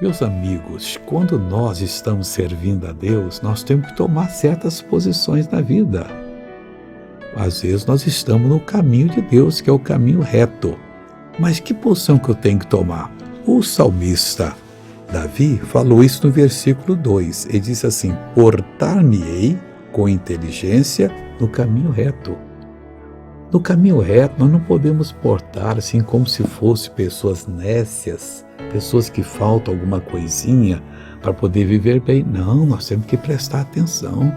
Meus amigos, quando nós estamos servindo a Deus, nós temos que tomar certas posições na vida. Às vezes nós estamos no caminho de Deus, que é o caminho reto. Mas que posição que eu tenho que tomar? O salmista Davi falou isso no versículo 2. Ele disse assim: portar-me-ei com inteligência no caminho reto. No caminho reto, nós não podemos portar assim como se fossem pessoas nécias, pessoas que faltam alguma coisinha para poder viver bem. Não, nós temos que prestar atenção.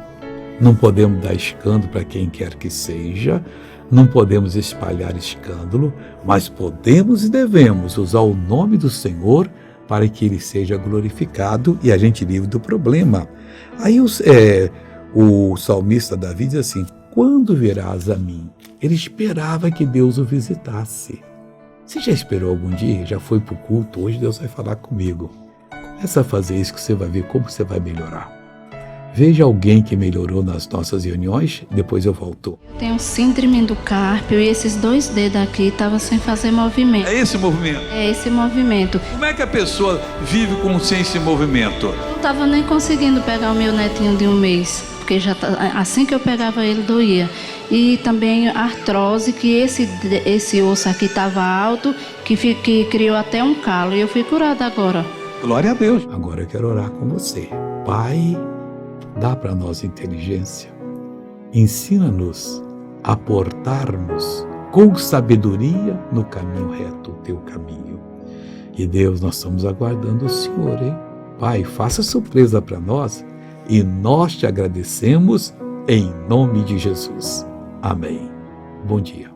Não podemos dar escândalo para quem quer que seja, não podemos espalhar escândalo, mas podemos e devemos usar o nome do Senhor para que Ele seja glorificado e a gente livre do problema. Aí o salmista Davi diz assim: quando virás a mim? Ele esperava que Deus o visitasse. Você já esperou algum dia? Já foi para o culto? Hoje Deus vai falar comigo. Começa a fazer isso que você vai ver como você vai melhorar. Veja alguém que melhorou nas nossas reuniões, depois eu volto. Eu tenho síndrome do carpio e esses 2 dedos aqui estavam sem fazer movimento. É esse movimento? É esse movimento. Como é que a pessoa vive sem esse movimento? Eu não estava nem conseguindo pegar o meu netinho de 1 mês, porque assim que eu pegava ele doía. E também a artrose, que esse osso aqui estava alto, que criou até um calo, e eu fui curada agora. Glória a Deus. Agora eu quero orar com você. Pai, dá para nós inteligência. Ensina-nos a portarmos com sabedoria no caminho reto, o teu caminho. E Deus, nós estamos aguardando o Senhor, hein? Pai, faça surpresa para nós e nós te agradecemos em nome de Jesus. Amém. Bom dia.